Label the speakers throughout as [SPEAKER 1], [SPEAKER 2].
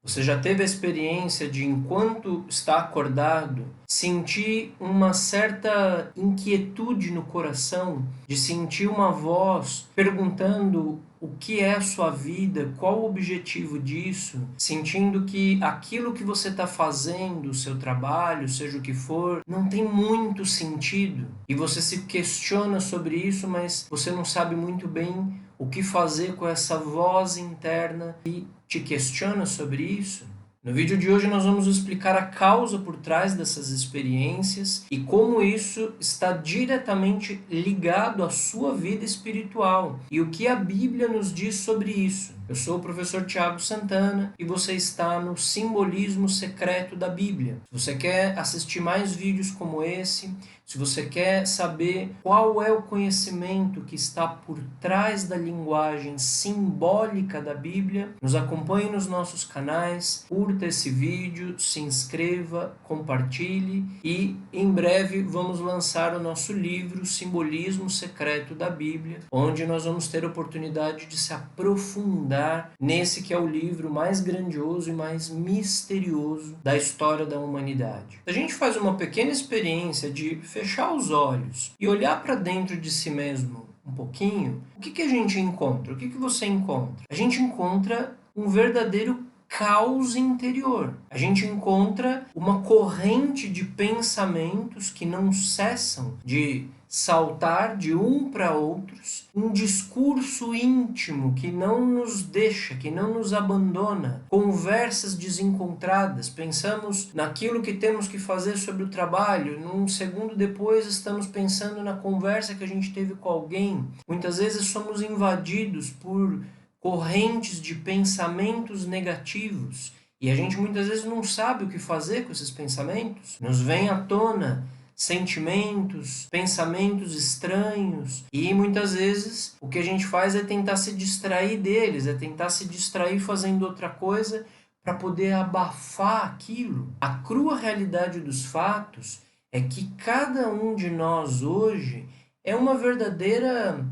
[SPEAKER 1] Você já teve a experiência de, enquanto está acordado, sentir uma certa inquietude no coração, de sentir uma voz perguntando o que é a sua vida, qual o objetivo disso, sentindo que aquilo que você está fazendo, o seu trabalho, seja o que for, não tem muito sentido e você se questiona sobre isso, mas você não sabe muito bem o que fazer com essa voz interna e te questiona sobre isso? No vídeo de hoje nós vamos explicar a causa por trás dessas experiências e como isso está diretamente ligado à sua vida espiritual e o que a Bíblia nos diz sobre isso. Eu sou o professor Tiago Santana e você está no Simbolismo Secreto da Bíblia. Se você quer assistir mais vídeos como esse, se você quer saber qual é o conhecimento que está por trás da linguagem simbólica da Bíblia, nos acompanhe nos nossos canais, curta esse vídeo, se inscreva, compartilhe e em breve vamos lançar o nosso livro Simbolismo Secreto da Bíblia, onde nós vamos ter a oportunidade de se aprofundar nesse que é o livro mais grandioso e mais misterioso da história da humanidade. A gente faz uma pequena experiência de fechar os olhos e olhar para dentro de si mesmo um pouquinho. O que a gente encontra? O que você encontra? A gente encontra um verdadeiro caos interior. A gente encontra uma corrente de pensamentos que não cessam de saltar de um para outros, um discurso íntimo que não nos deixa, que não nos abandona, conversas desencontradas, pensamos naquilo que temos que fazer sobre o trabalho, num segundo depois estamos pensando na conversa que a gente teve com alguém. Muitas vezes somos invadidos por correntes de pensamentos negativos e a gente muitas vezes não sabe o que fazer com esses pensamentos. Nos vem à tona sentimentos, pensamentos estranhos e muitas vezes o que a gente faz é tentar se distrair deles, é tentar se distrair fazendo outra coisa para poder abafar aquilo. A crua realidade dos fatos é que cada um de nós hoje é uma verdadeira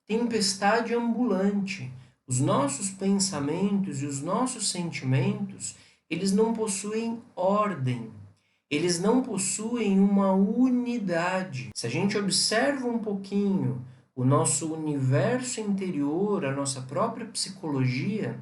[SPEAKER 1] tempestade ambulante. Os nossos pensamentos e os nossos sentimentos, eles não possuem ordem. Eles não possuem uma unidade. Se a gente observa um pouquinho o nosso universo interior, a nossa própria psicologia,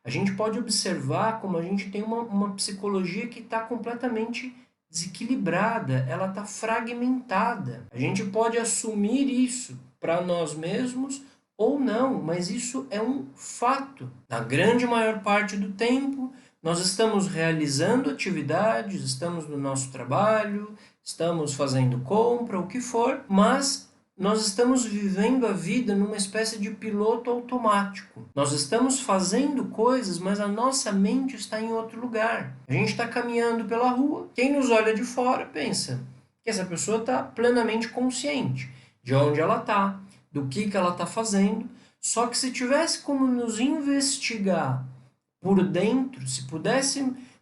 [SPEAKER 1] a gente pode observar como a gente tem uma psicologia que está completamente desequilibrada, ela está fragmentada. A gente pode assumir isso para nós mesmos ou não, mas isso é um fato. Na grande maior parte do tempo, nós estamos realizando atividades, estamos no nosso trabalho, estamos fazendo compra, o que for, mas nós estamos vivendo a vida numa espécie de piloto automático. Nós estamos fazendo coisas, mas a nossa mente está em outro lugar. A gente está caminhando pela rua, quem nos olha de fora pensa que essa pessoa está plenamente consciente de onde ela está, do que ela está fazendo, só que se tivesse como nos investigar por dentro,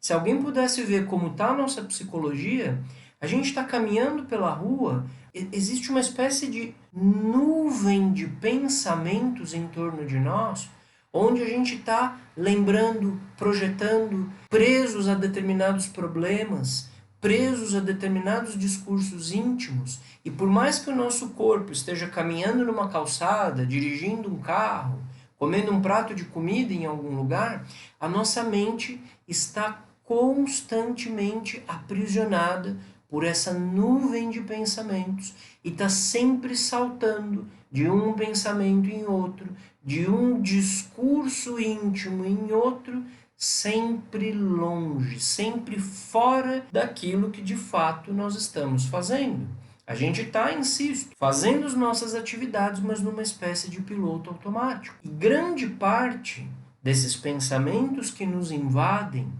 [SPEAKER 1] se alguém pudesse ver como está a nossa psicologia, a gente está caminhando pela rua, existe uma espécie de nuvem de pensamentos em torno de nós, onde a gente está lembrando, projetando, presos a determinados problemas, presos a determinados discursos íntimos, e por mais que o nosso corpo esteja caminhando numa calçada, dirigindo um carro, comendo um prato de comida em algum lugar, a nossa mente está constantemente aprisionada por essa nuvem de pensamentos e está sempre saltando de um pensamento em outro, de um discurso íntimo em outro, sempre longe, sempre fora daquilo que de fato nós estamos fazendo. A gente está, insisto, fazendo as nossas atividades, mas numa espécie de piloto automático. E grande parte desses pensamentos que nos invadem,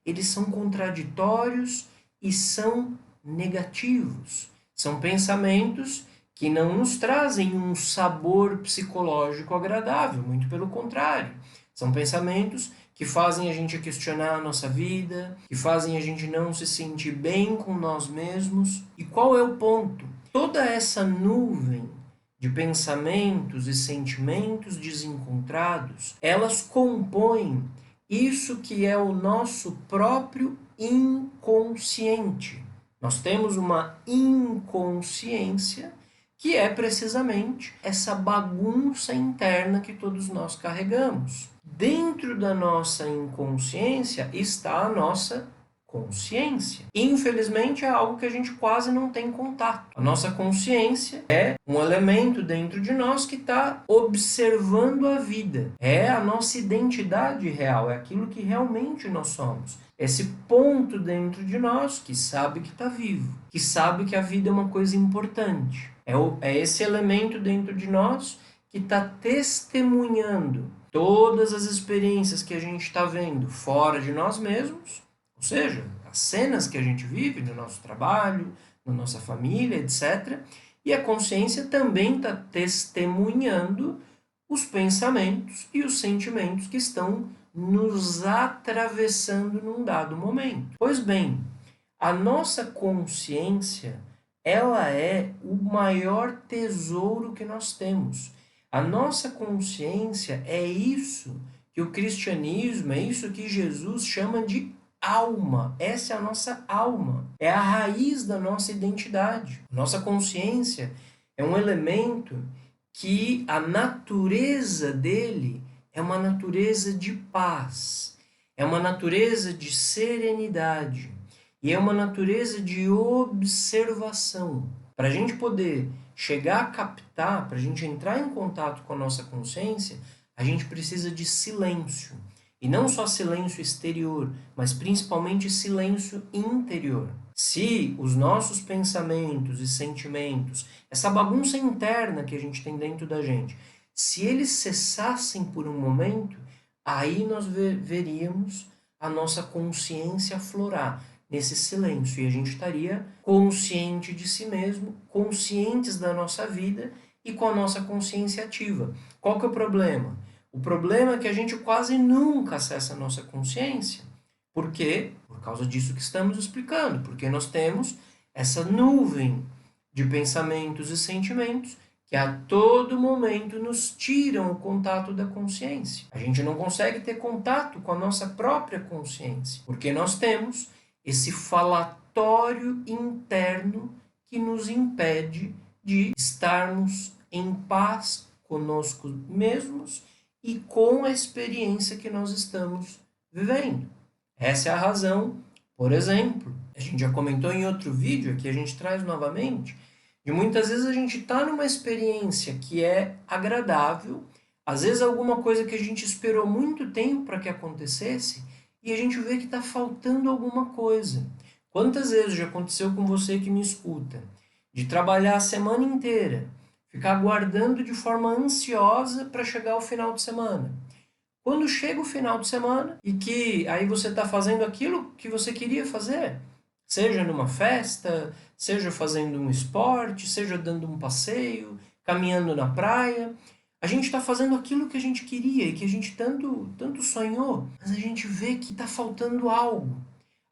[SPEAKER 1] eles são contraditórios e são negativos. São pensamentos que não nos trazem um sabor psicológico agradável, muito pelo contrário. São pensamentos que fazem a gente questionar a nossa vida, que fazem a gente não se sentir bem com nós mesmos. E qual é o ponto? Toda essa nuvem de pensamentos e sentimentos desencontrados, elas compõem isso que é o nosso próprio inconsciente. Nós temos uma inconsciência que é precisamente essa bagunça interna que todos nós carregamos. Dentro da nossa inconsciência está a nossa consciência. Infelizmente é algo que a gente quase não tem contato. A nossa consciência é um elemento dentro de nós que está observando a vida. É a nossa identidade real, é aquilo que realmente nós somos. Esse ponto dentro de nós que sabe que está vivo, que sabe que a vida é uma coisa importante. É esse elemento dentro de nós que está testemunhando todas as experiências que a gente está vendo fora de nós mesmos, ou seja, as cenas que a gente vive no nosso trabalho, na nossa família, etc. E a consciência também está testemunhando os pensamentos e os sentimentos que estão nos atravessando num dado momento. Pois bem, a nossa consciência, ela é o maior tesouro que nós temos. A nossa consciência é isso que o cristianismo, é isso que Jesus chama de alma. Essa é a nossa alma, é a raiz da nossa identidade. Nossa consciência é um elemento que a natureza dele é uma natureza de paz, é uma natureza de serenidade e é uma natureza de observação. Para a gente poder chegar a captar, para a gente entrar em contato com a nossa consciência, a gente precisa de silêncio. E não só silêncio exterior, mas principalmente silêncio interior. Se os nossos pensamentos e sentimentos, essa bagunça interna que a gente tem dentro da gente, se eles cessassem por um momento, aí nós veríamos a nossa consciência aflorar nesse silêncio e a gente estaria consciente de si mesmo, conscientes da nossa vida e com a nossa consciência ativa. Qual que é o problema? O problema é que a gente quase nunca acessa a nossa consciência. Por quê? Por causa disso que estamos explicando. Porque nós temos essa nuvem de pensamentos e sentimentos que a todo momento nos tiram o contato da consciência. A gente não consegue ter contato com a nossa própria consciência, porque nós temos esse falatório interno que nos impede de estarmos em paz conosco mesmos e com a experiência que nós estamos vivendo. Essa é a razão, por exemplo, a gente já comentou em outro vídeo, aqui a gente traz novamente, de muitas vezes a gente está numa experiência que é agradável, às vezes alguma coisa que a gente esperou muito tempo para que acontecesse, e a gente vê que está faltando alguma coisa. Quantas vezes já aconteceu com você que me escuta, de trabalhar a semana inteira, ficar aguardando de forma ansiosa para chegar ao final de semana. Quando chega o final de semana e que aí você está fazendo aquilo que você queria fazer, seja numa festa, seja fazendo um esporte, seja dando um passeio, caminhando na praia, a gente está fazendo aquilo que a gente queria e que a gente tanto sonhou, mas a gente vê que está faltando algo.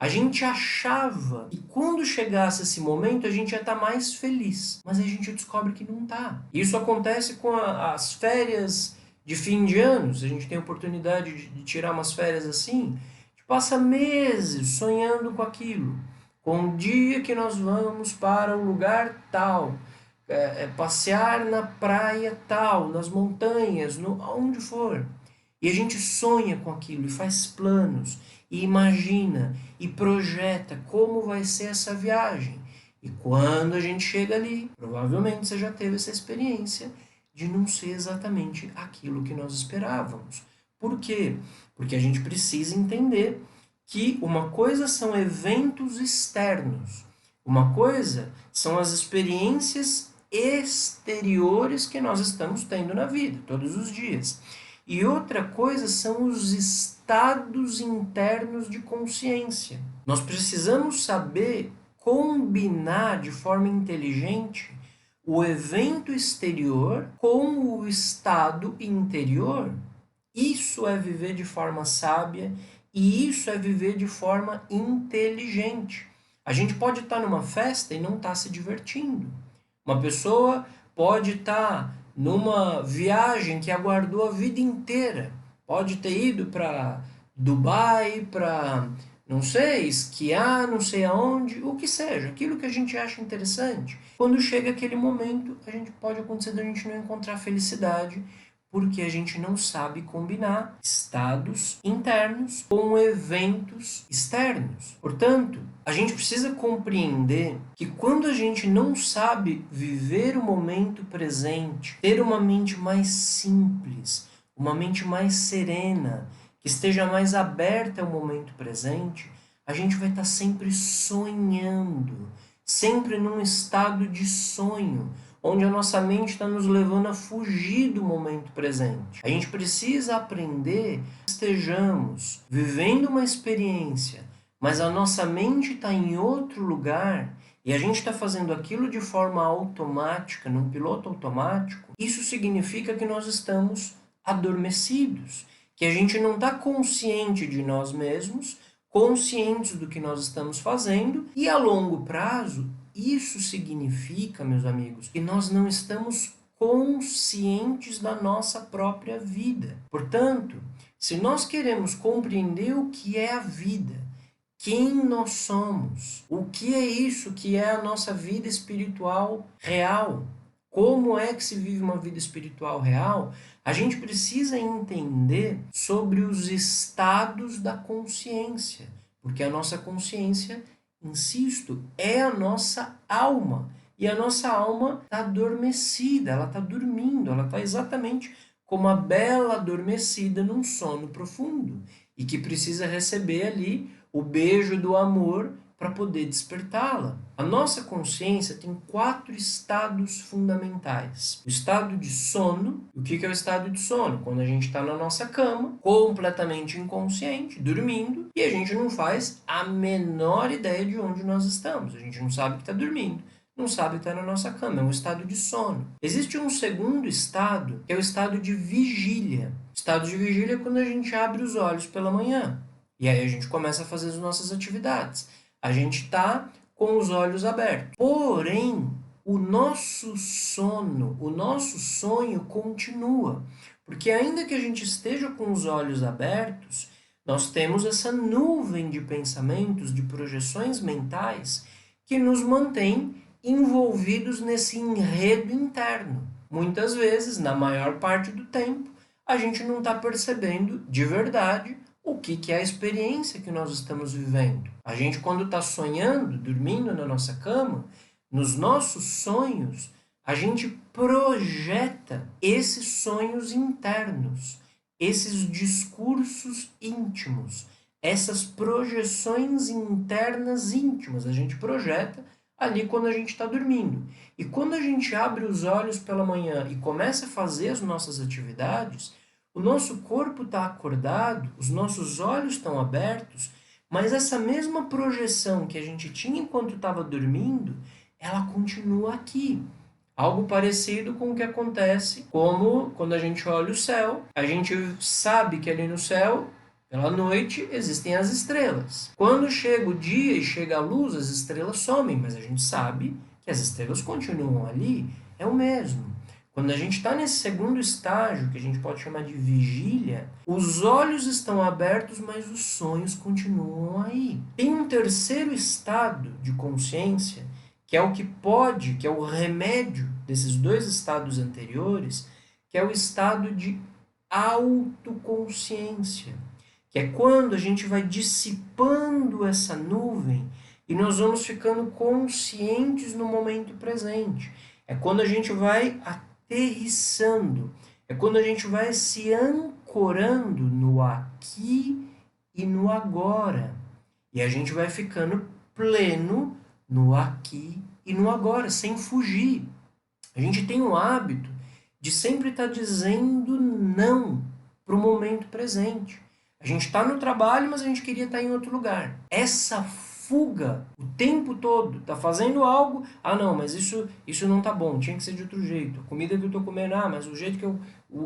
[SPEAKER 1] A gente achava que quando chegasse esse momento a gente ia estar mais feliz, mas a gente descobre que não está. Isso acontece com as férias de fim de anos. A gente tem a oportunidade de tirar umas férias assim, a gente passa meses sonhando com aquilo, com o dia que nós vamos para o lugar tal, passear na praia tal, nas montanhas, onde for. E a gente sonha com aquilo e faz planos, e imagina, e projeta como vai ser essa viagem. E quando a gente chega ali, provavelmente você já teve essa experiência de não ser exatamente aquilo que nós esperávamos. Por quê? Porque a gente precisa entender que uma coisa são eventos externos, uma coisa são as experiências exteriores que nós estamos tendo na vida, todos os dias. E outra coisa são os estados internos de consciência. Nós precisamos saber combinar de forma inteligente o evento exterior com o estado interior. Isso é viver de forma sábia e isso é viver de forma inteligente. A gente pode estar numa festa e não estar se divertindo. Uma pessoa pode estar numa viagem que aguardou a vida inteira. Pode ter ido para Dubai, para, não sei, esquiar, não sei aonde, o que seja, aquilo que a gente acha interessante. Quando chega aquele momento, pode acontecer da gente não encontrar felicidade, porque a gente não sabe combinar estados internos com eventos externos. Portanto, a gente precisa compreender que quando a gente não sabe viver o momento presente, ter uma mente mais simples, uma mente mais serena, que esteja mais aberta ao momento presente, a gente vai estar sempre sonhando, sempre num estado de sonho, onde a nossa mente está nos levando a fugir do momento presente. A gente precisa aprender que estejamos vivendo uma experiência, mas a nossa mente está em outro lugar e a gente está fazendo aquilo de forma automática, num piloto automático. Isso significa que nós estamos adormecidos, que a gente não está consciente de nós mesmos, conscientes do que nós estamos fazendo, e a longo prazo, isso significa, meus amigos, que nós não estamos conscientes da nossa própria vida. Portanto, se nós queremos compreender o que é a vida, quem nós somos, o que é isso que é a nossa vida espiritual real, como é que se vive uma vida espiritual real, a gente precisa entender sobre os estados da consciência, porque a nossa consciência, insisto, é a nossa alma. E a nossa alma está adormecida, ela está dormindo, ela está exatamente como a bela adormecida num sono profundo e que precisa receber ali o beijo do amor para poder despertá-la. A nossa consciência tem 4 estados fundamentais. O estado de sono. O que é o estado de sono? Quando a gente está na nossa cama, completamente inconsciente, dormindo, e a gente não faz a menor ideia de onde nós estamos. A gente não sabe que está dormindo, não sabe que está na nossa cama. É um estado de sono. Existe um segundo estado, que é o estado de vigília. O estado de vigília é quando a gente abre os olhos pela manhã. E aí a gente começa a fazer as nossas atividades. A gente está com os olhos abertos. Porém, o nosso sono, o nosso sonho continua. Porque ainda que a gente esteja com os olhos abertos, nós temos essa nuvem de pensamentos, de projeções mentais que nos mantém envolvidos nesse enredo interno. Muitas vezes, na maior parte do tempo, a gente não está percebendo de verdade o que é a experiência que nós estamos vivendo. A gente, quando está sonhando, dormindo na nossa cama, nos nossos sonhos, a gente projeta esses sonhos internos, esses discursos íntimos, essas projeções internas íntimas. A gente projeta ali quando a gente está dormindo. E quando a gente abre os olhos pela manhã e começa a fazer as nossas atividades, o nosso corpo está acordado, os nossos olhos estão abertos, mas essa mesma projeção que a gente tinha enquanto estava dormindo, ela continua aqui. Algo parecido com o que acontece como quando a gente olha o céu, a gente sabe que ali no céu, pela noite, existem as estrelas. Quando chega o dia e chega a luz, as estrelas somem, mas a gente sabe que as estrelas continuam ali, é o mesmo. Quando a gente está nesse segundo estágio, que a gente pode chamar de vigília, os olhos estão abertos, mas os sonhos continuam aí. Tem um terceiro estado de consciência, que é o que pode, que é o remédio desses 2 estados anteriores, que é o estado de autoconsciência, que é quando a gente vai dissipando essa nuvem e nós vamos ficando conscientes no momento presente. É quando a gente vai aterrissando, é quando a gente vai se ancorando no aqui e no agora. E a gente vai ficando pleno no aqui e no agora, sem fugir. A gente tem o hábito de sempre estar dizendo não para o momento presente. A gente está no trabalho, mas a gente queria estar em outro lugar. Essa fuga o tempo todo, tá fazendo algo, não, mas isso não tá bom, tinha que ser de outro jeito. A comida que eu tô comendo, mas o jeito que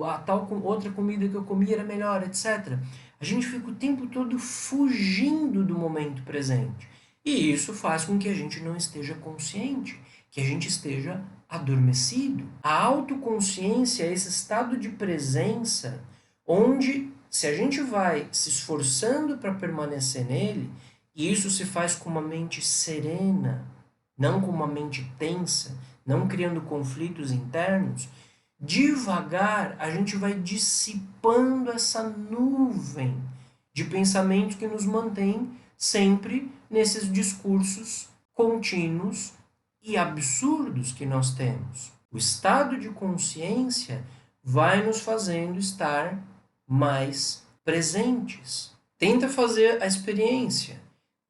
[SPEAKER 1] a tal outra comida que eu comi era melhor, etc. A gente fica o tempo todo fugindo do momento presente. E isso faz com que a gente não esteja consciente, que a gente esteja adormecido. A autoconsciência é esse estado de presença onde se a gente vai se esforçando para permanecer nele, e isso se faz com uma mente serena, não com uma mente tensa, não criando conflitos internos, devagar a gente vai dissipando essa nuvem de pensamentos que nos mantém sempre nesses discursos contínuos e absurdos que nós temos. O estado de consciência vai nos fazendo estar mais presentes. Tenta fazer a experiência.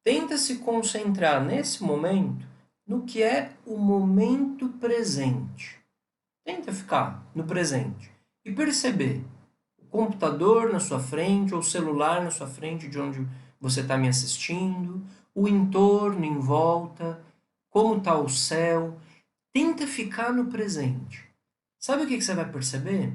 [SPEAKER 1] Tenta se concentrar nesse momento no que é o momento presente. Tenta ficar no presente e perceber o computador na sua frente ou o celular na sua frente de onde você está me assistindo, o entorno em volta, como está o céu. Tenta ficar no presente. Sabe o que você vai perceber?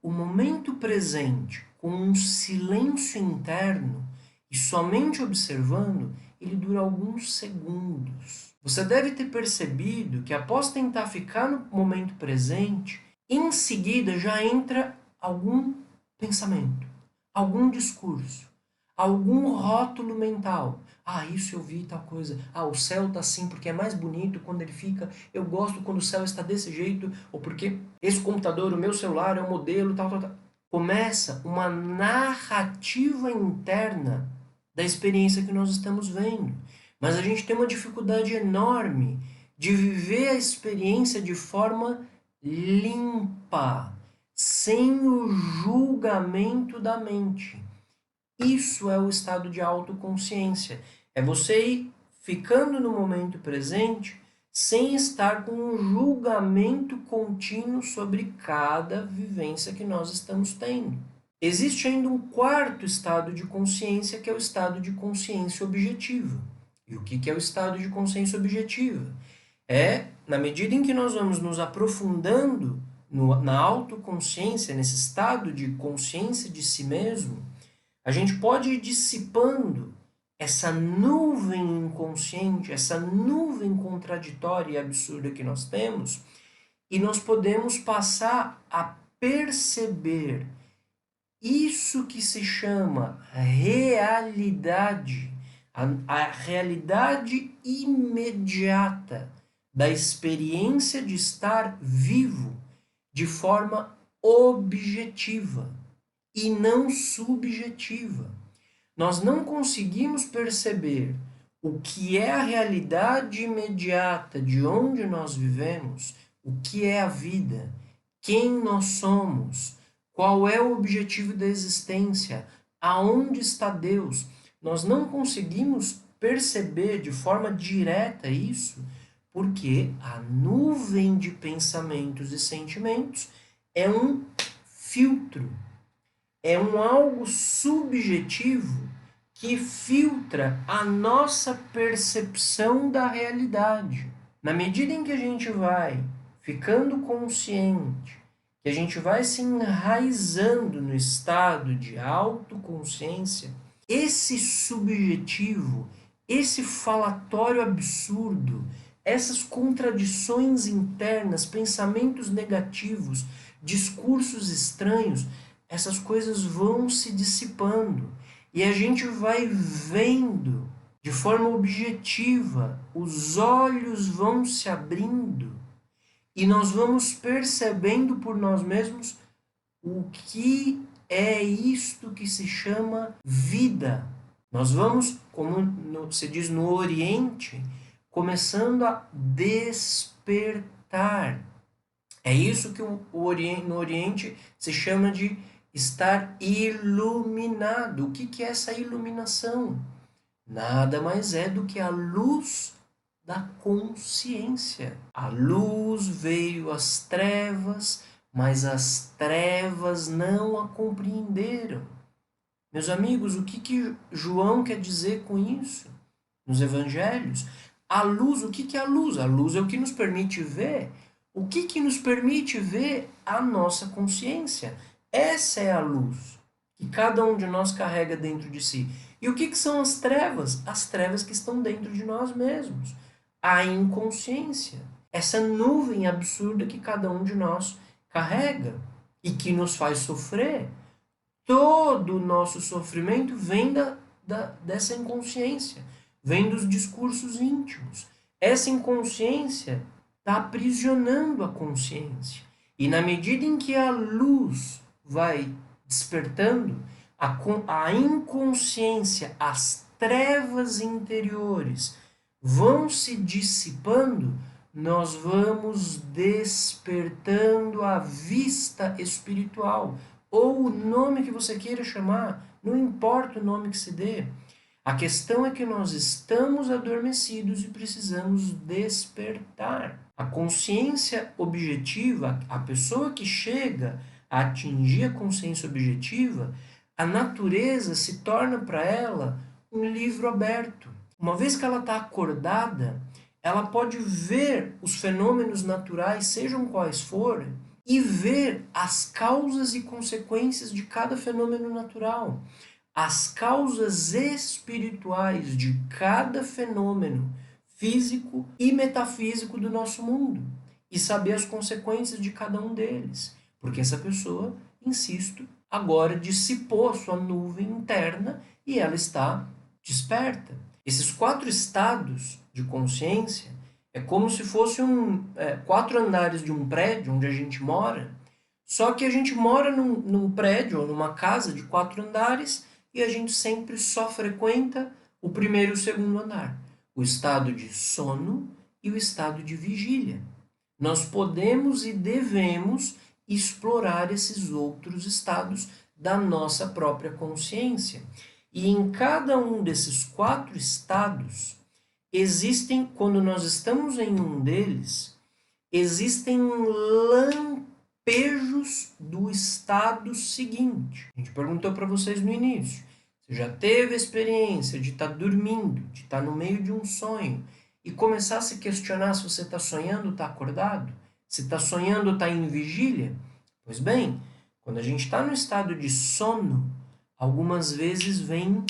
[SPEAKER 1] O momento presente, com um silêncio interno e somente observando, ele dura alguns segundos. Você deve ter percebido que após tentar ficar no momento presente, em seguida já entra algum pensamento, algum discurso, algum rótulo mental. Ah, isso eu vi tal coisa. Ah, o céu tá assim porque é mais bonito quando ele fica. Eu gosto quando o céu está desse jeito. Ou porque esse computador, o meu celular é um modelo, tal, tal, tal. Começa uma narrativa interna da experiência que nós estamos vendo. Mas a gente tem uma dificuldade enorme de viver a experiência de forma limpa, sem o julgamento da mente. Isso é o estado de autoconsciência. É você ir ficando no momento presente sem estar com um julgamento contínuo sobre cada vivência que nós estamos tendo. Existe ainda um quarto estado de consciência, que é o estado de consciência objetiva. E o que é o estado de consciência objetiva? É, na medida em que nós vamos nos aprofundando na autoconsciência, nesse estado de consciência de si mesmo, a gente pode ir dissipando essa nuvem inconsciente, essa nuvem contraditória e absurda que nós temos, e nós podemos passar a perceber isso que se chama realidade, a realidade imediata da experiência de estar vivo de forma objetiva e não subjetiva. Nós não conseguimos perceber o que é a realidade imediata de onde nós vivemos, o que é a vida, quem nós somos, qual é o objetivo da existência, aonde está Deus. Nós não conseguimos perceber de forma direta isso, porque a nuvem de pensamentos e sentimentos é um filtro. É um algo subjetivo que filtra a nossa percepção da realidade. Na medida em que a gente vai ficando consciente, que a gente vai se enraizando no estado de autoconsciência, esse subjetivo, esse falatório absurdo, essas contradições internas, pensamentos negativos, discursos estranhos, essas coisas vão se dissipando e a gente vai vendo de forma objetiva, os olhos vão se abrindo e nós vamos percebendo por nós mesmos o que é isto que se chama vida. Nós vamos, como se diz no Oriente, começando a despertar. É isso que no Oriente se chama de estar iluminado. O que é essa iluminação? Nada mais é do que a luz da consciência. A luz veio às trevas, mas as trevas não a compreenderam. Meus amigos, o que João quer dizer com isso? Nos evangelhos, a luz, o que é a luz? A luz é o que nos permite ver. O que nos permite ver a nossa consciência? Essa é a luz que cada um de nós carrega dentro de si. E o que são as trevas? As trevas que estão dentro de nós mesmos. A inconsciência. Essa nuvem absurda que cada um de nós carrega e que nos faz sofrer todo o nosso sofrimento vem dessa inconsciência, vem dos discursos íntimos. Essa inconsciência está aprisionando a consciência. E na medida em que a luz vai despertando, a inconsciência, as trevas interiores vão se dissipando, nós vamos despertando a vista espiritual, ou o nome que você queira chamar, não importa o nome que se dê. A questão é que nós estamos adormecidos e precisamos despertar. A consciência objetiva, a pessoa que chega a atingir a consciência objetiva, a natureza se torna para ela um livro aberto. Uma vez que ela está acordada, ela pode ver os fenômenos naturais, sejam quais forem, e ver as causas e consequências de cada fenômeno natural. As causas espirituais de cada fenômeno físico e metafísico do nosso mundo. E saber as consequências de cada um deles. Porque essa pessoa, insisto, agora dissipou a sua nuvem interna e ela está desperta. Esses 4 estados de consciência é como se fossem 4 andares de um prédio onde a gente mora, só que a gente mora num prédio ou numa casa de 4 andares e a gente sempre só frequenta o primeiro e o segundo andar, o estado de sono e o estado de vigília. Nós podemos e devemos explorar esses outros estados da nossa própria consciência. E em cada um desses 4 estados, existem, quando nós estamos em um deles, existem lampejos do estado seguinte. A gente perguntou para vocês no início. Você já teve a experiência de estar dormindo, de estar no meio de um sonho e começar a se questionar se você está sonhando ou está acordado? Se está sonhando ou está em vigília? Pois bem, quando a gente está no estado de sono, algumas vezes vem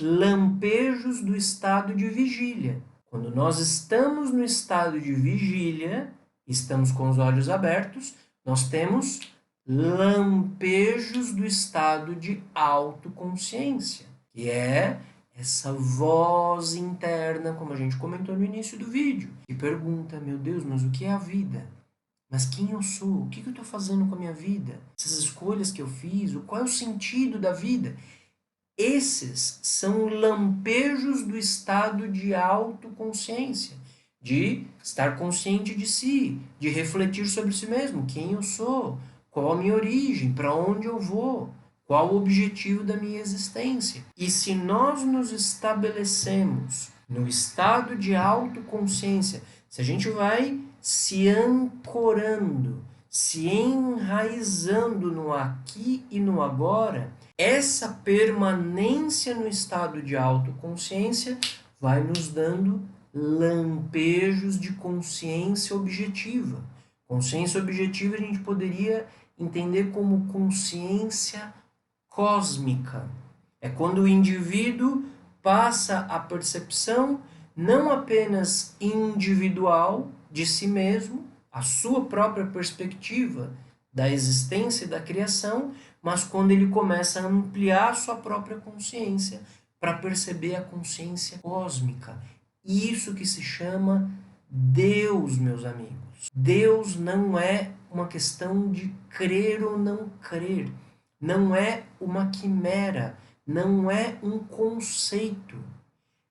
[SPEAKER 1] lampejos do estado de vigília. Quando nós estamos no estado de vigília, estamos com os olhos abertos, nós temos lampejos do estado de autoconsciência, que é essa voz interna, como a gente comentou no início do vídeo, que pergunta, meu Deus, mas o que é a vida? Mas quem eu sou? O que eu estou fazendo com a minha vida? Essas escolhas que eu fiz? Qual é o sentido da vida? Esses são lampejos do estado de autoconsciência, de estar consciente de si, de refletir sobre si mesmo, quem eu sou, qual a minha origem, para onde eu vou, qual o objetivo da minha existência. E se nós nos estabelecemos no estado de autoconsciência, se a gente vai se ancorando, se enraizando no aqui e no agora, essa permanência no estado de autoconsciência vai nos dando lampejos de consciência objetiva. Consciência objetiva a gente poderia entender como consciência cósmica. É quando o indivíduo passa a percepção não apenas individual de si mesmo, a sua própria perspectiva da existência e da criação, mas quando ele começa a ampliar a sua própria consciência para perceber a consciência cósmica. Isso que se chama Deus, meus amigos. Deus não é uma questão de crer ou não crer. Não é uma quimera. Não é um conceito.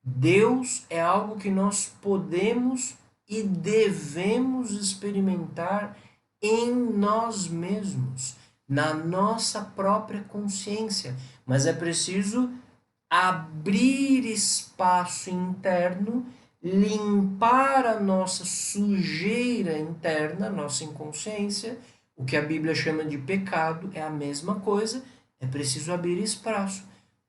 [SPEAKER 1] Deus é algo que nós podemos e devemos experimentar em nós mesmos, na nossa própria consciência. Mas é preciso abrir espaço interno, limpar a nossa sujeira interna, nossa inconsciência. O que a Bíblia chama de pecado é a mesma coisa. É preciso abrir espaço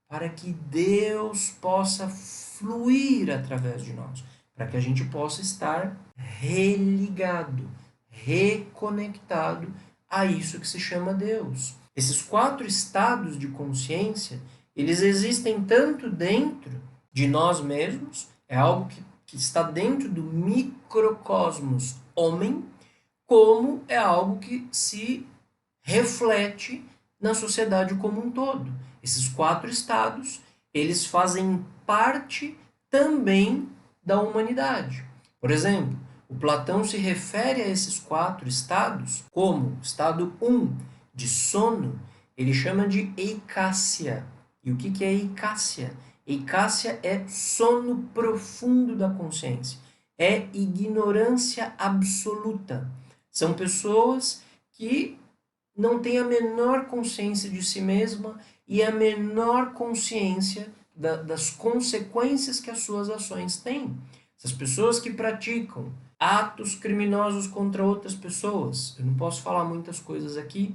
[SPEAKER 1] para que Deus possa fluir através de nós, para que a gente possa estar religado, reconectado a isso que se chama Deus. Esses 4 estados de consciência, eles existem tanto dentro de nós mesmos, é algo que está dentro do microcosmos homem, como é algo que se reflete na sociedade como um todo. Esses 4 estados, eles fazem parte também da humanidade. Por exemplo, o Platão se refere a esses 4 estados como estado 1 de sono, ele chama de eicácia. E o que é eicácia? Eicácia é sono profundo da consciência, é ignorância absoluta. São pessoas que não têm a menor consciência de si mesma e a menor consciência das consequências que as suas ações têm. Essas pessoas que praticam atos criminosos contra outras pessoas, eu não posso falar muitas coisas aqui,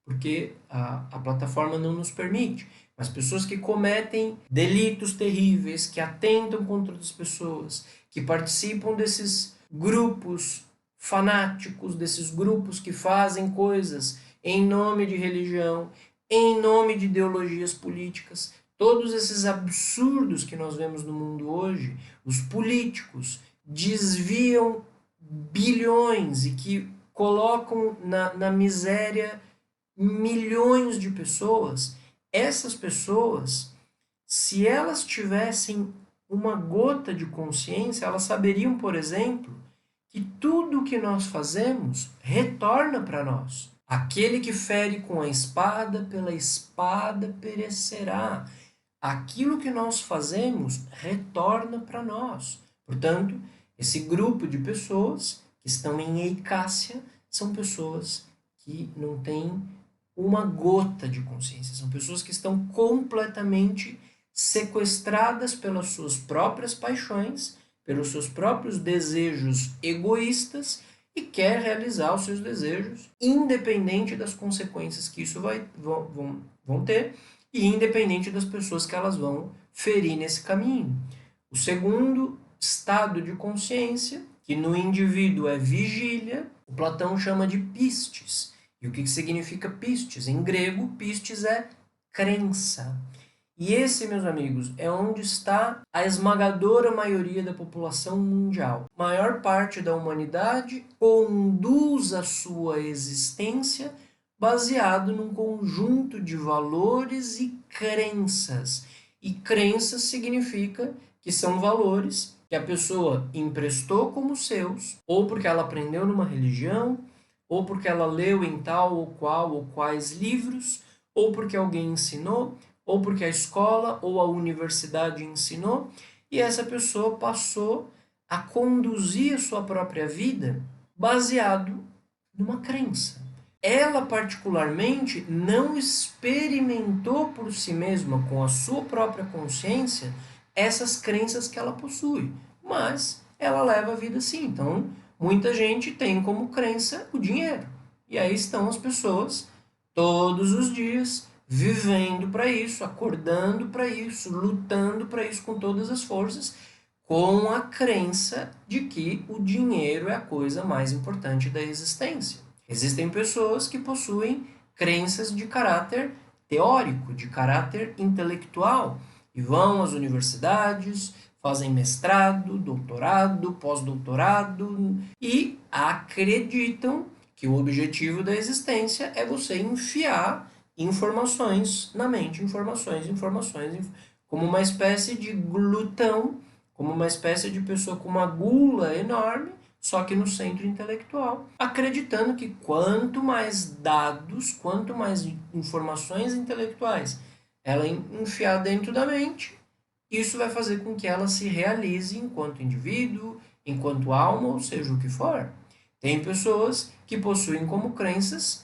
[SPEAKER 1] porque a plataforma não nos permite, mas pessoas que cometem delitos terríveis, que atentam contra outras pessoas, que participam desses grupos fanáticos, desses grupos que fazem coisas em nome de religião, em nome de ideologias políticas, todos esses absurdos que nós vemos no mundo hoje, os políticos desviam bilhões e que colocam na miséria milhões de pessoas. Essas pessoas, se elas tivessem uma gota de consciência, elas saberiam, por exemplo, que tudo o que nós fazemos retorna para nós. Aquele que fere com a espada, pela espada perecerá. Aquilo que nós fazemos retorna para nós. Portanto, esse grupo de pessoas que estão em eicácia são pessoas que não têm uma gota de consciência. São pessoas que estão completamente sequestradas pelas suas próprias paixões, pelos seus próprios desejos egoístas e quer realizar os seus desejos, independente das consequências que isso vão ter e independente das pessoas que elas vão ferir nesse caminho. O segundo estado de consciência, que no indivíduo é vigília, o Platão chama de pistes. E o que significa pistes? Em grego, pistes é crença. E esse, meus amigos, é onde está a esmagadora maioria da população mundial. A maior parte da humanidade conduz a sua existência baseado num conjunto de valores e crenças. E crenças significa que são valores que a pessoa emprestou como seus, ou porque ela aprendeu numa religião, ou porque ela leu em tal ou qual ou quais livros, ou porque alguém ensinou, ou porque a escola ou a universidade ensinou, e essa pessoa passou a conduzir a sua própria vida baseado numa crença. Ela particularmente não experimentou por si mesma, com a sua própria consciência, essas crenças que ela possui, mas ela leva a vida assim. Então, muita gente tem como crença o dinheiro. E aí estão as pessoas todos os dias vivendo para isso, acordando para isso, lutando para isso com todas as forças, com a crença de que o dinheiro é a coisa mais importante da existência. Existem pessoas que possuem crenças de caráter teórico, de caráter intelectual, e vão às universidades, fazem mestrado, doutorado, pós-doutorado e acreditam que o objetivo da existência é você enfiar informações na mente, informações, como uma espécie de glutão, como uma espécie de pessoa com uma gula enorme, só que no centro intelectual, acreditando que quanto mais dados, quanto mais informações intelectuais ela enfiar dentro da mente, isso vai fazer com que ela se realize enquanto indivíduo, enquanto alma, ou seja o que for. Tem pessoas que possuem como crenças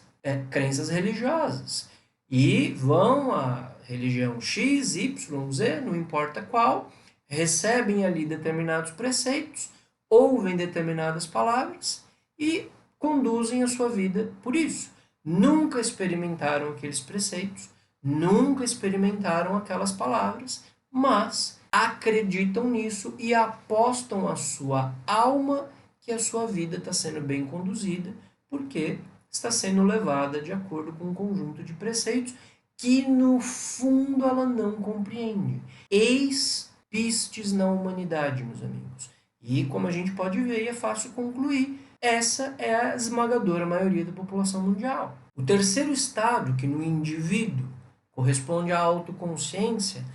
[SPEAKER 1] religiosas e vão à religião X, Y, Z, não importa qual, recebem ali determinados preceitos, ouvem determinadas palavras e conduzem a sua vida por isso. Nunca experimentaram aqueles preceitos, nunca experimentaram aquelas palavras, mas acreditam nisso e apostam a sua alma que a sua vida está sendo bem conduzida, porque está sendo levada de acordo com um conjunto de preceitos que, no fundo, ela não compreende. Eis pistes na humanidade, meus amigos. E, como a gente pode ver, e é fácil concluir, essa é a esmagadora maioria da população mundial. O terceiro estado, que no indivíduo corresponde à autoconsciência,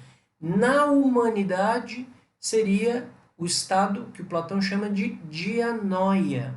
[SPEAKER 1] na humanidade seria o estado que o Platão chama de dianoia,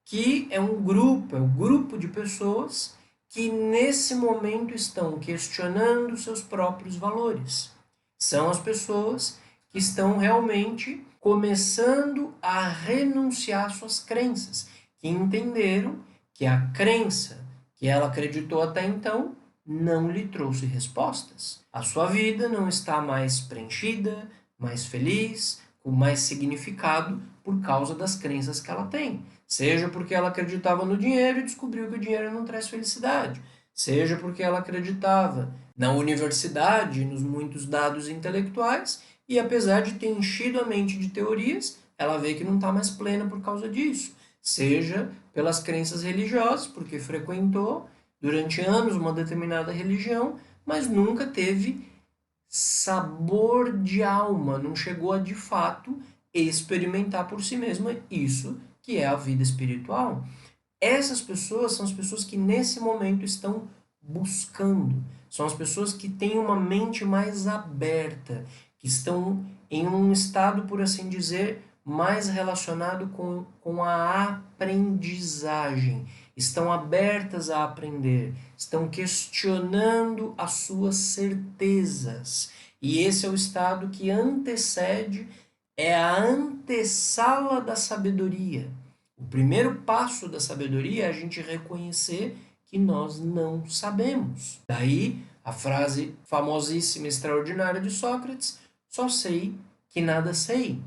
[SPEAKER 1] que é um grupo, é um grupo de pessoas que nesse momento estão questionando seus próprios valores. São as pessoas que estão realmente começando a renunciar às suas crenças, que entenderam que a crença que ela acreditou até então não lhe trouxe respostas. A sua vida não está mais preenchida, mais feliz, com mais significado por causa das crenças que ela tem. Seja porque ela acreditava no dinheiro e descobriu que o dinheiro não traz felicidade. Seja porque ela acreditava na universidade, nos muitos dados intelectuais, e apesar de ter enchido a mente de teorias, ela vê que não está mais plena por causa disso. Seja pelas crenças religiosas, porque frequentou durante anos uma determinada religião, mas nunca teve sabor de alma, não chegou a de fato experimentar por si mesma isso que é a vida espiritual. Essas pessoas são as pessoas que nesse momento estão buscando, são as pessoas que têm uma mente mais aberta, que estão em um estado, por assim dizer, mais relacionado com a aprendizagem, estão abertas a aprender, estão questionando as suas certezas. E esse é o estado que antecede, é a antessala da sabedoria. O primeiro passo da sabedoria é a gente reconhecer que nós não sabemos. Daí a frase famosíssima, extraordinária de Sócrates: só sei que nada sei.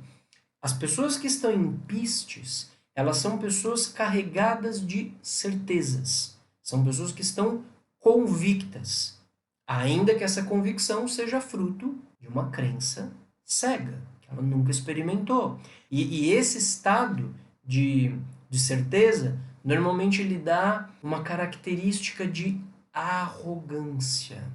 [SPEAKER 1] As pessoas que estão em pistes, elas são pessoas carregadas de certezas. São pessoas que estão convictas, ainda que essa convicção seja fruto de uma crença cega, que ela nunca experimentou. E esse estado de certeza, normalmente ele dá uma característica de arrogância.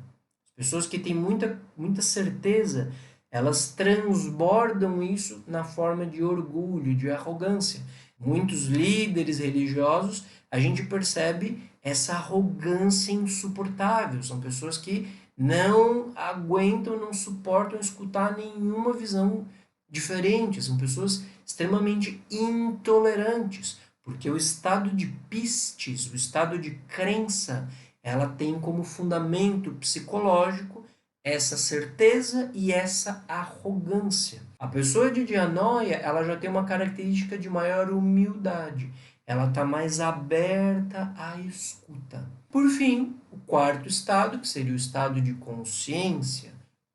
[SPEAKER 1] As pessoas que têm muita certeza, elas transbordam isso na forma de orgulho, de arrogância. Muitos líderes religiosos, a gente percebe essa arrogância insuportável. São pessoas que não aguentam, não suportam escutar nenhuma visão diferente. São pessoas extremamente intolerantes, porque o estado de pistes, o estado de crença, ela tem como fundamento psicológico essa certeza e essa arrogância. A pessoa de dianoia, ela já tem uma característica de maior humildade. Ela está mais aberta à escuta. Por fim, o quarto estado, que seria o estado de consciência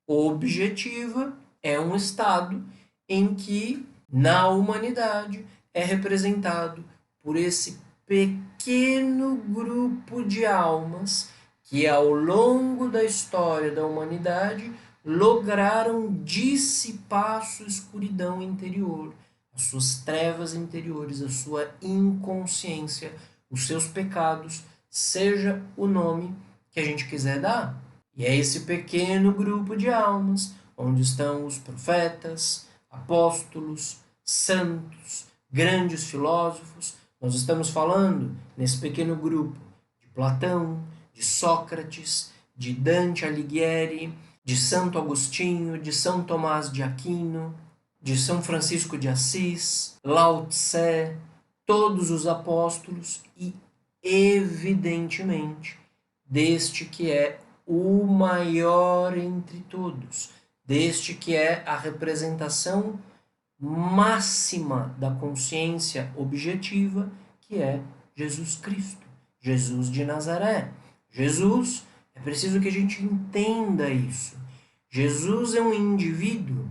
[SPEAKER 1] objetiva, é um estado em que, na humanidade, é representado por esse pequeno grupo de almas que ao longo da história da humanidade lograram dissipar a sua escuridão interior, as suas trevas interiores, a sua inconsciência, os seus pecados, seja o nome que a gente quiser dar. E é esse pequeno grupo de almas onde estão os profetas, apóstolos, santos, grandes filósofos. Nós estamos falando nesse pequeno grupo de Platão, de Sócrates, de Dante Alighieri, de Santo Agostinho, de São Tomás de Aquino, de São Francisco de Assis, Lao Tse, todos os apóstolos e, evidentemente, deste que é o maior entre todos, deste que é a representação máxima da consciência objetiva, que é Jesus Cristo, Jesus de Nazaré. Jesus, é preciso que a gente entenda isso. Jesus é um indivíduo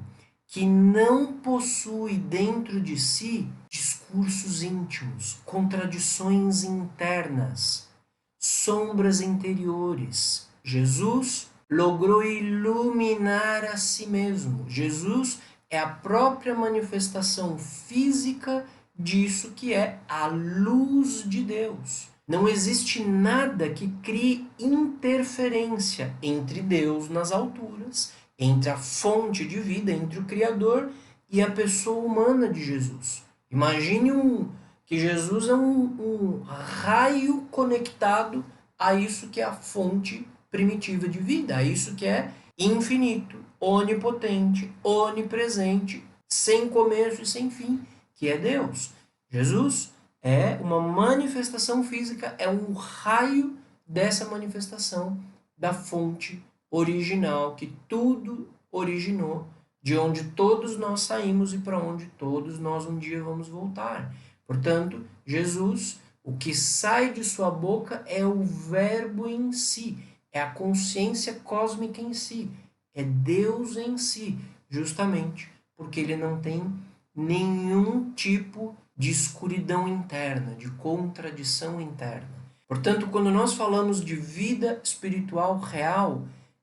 [SPEAKER 1] que não possui dentro de si discursos íntimos, contradições internas, sombras interiores. Jesus logrou iluminar a si mesmo. Jesus é a própria manifestação física disso que é a luz de Deus. Não existe nada que crie interferência entre Deus nas alturas, entre a fonte de vida, entre o Criador e a pessoa humana de Jesus. Imagine que Jesus é um raio conectado a isso que é a fonte primitiva de vida, a isso que é infinito, onipotente, onipresente, sem começo e sem fim, que é Deus. Jesus é uma manifestação física, é um raio dessa manifestação da fonte original, que tudo originou, de onde todos nós saímos e para onde todos nós um dia vamos voltar. Portanto, Jesus, o que sai de sua boca é o verbo em si, é a consciência cósmica em si, é Deus em si, justamente porque ele não tem nenhum tipo de escuridão interna, de contradição interna. Portanto, quando nós falamos de vida espiritual real,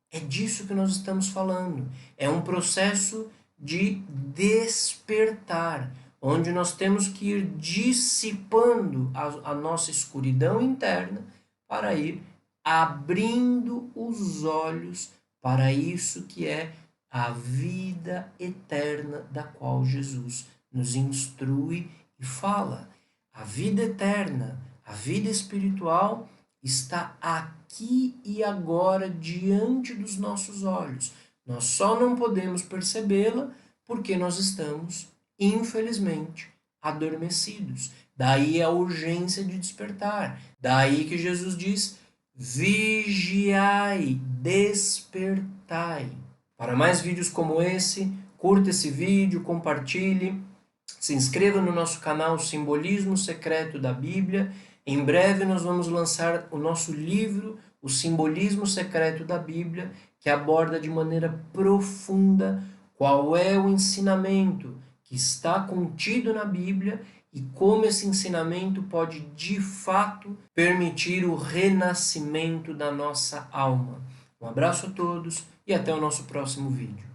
[SPEAKER 1] é disso que nós estamos falando. É um processo de despertar, onde nós temos que ir dissipando a nossa escuridão interna para ir abrindo os olhos para isso que é a vida eterna da qual Jesus nos instrui e fala. A vida eterna, a vida espiritual está aqui e agora diante dos nossos olhos. Nós só não podemos percebê-la porque nós estamos, infelizmente, adormecidos. Daí a urgência de despertar. Daí que Jesus diz: vigiai, despertai. Para mais vídeos como esse, curta esse vídeo, compartilhe, se inscreva no nosso canal Simbolismo Secreto da Bíblia. Em breve nós vamos lançar o nosso livro, O Simbolismo Secreto da Bíblia, que aborda de maneira profunda qual é o ensinamento que está contido na Bíblia e como esse ensinamento pode, de fato, permitir o renascimento da nossa alma. Um abraço a todos e até o nosso próximo vídeo.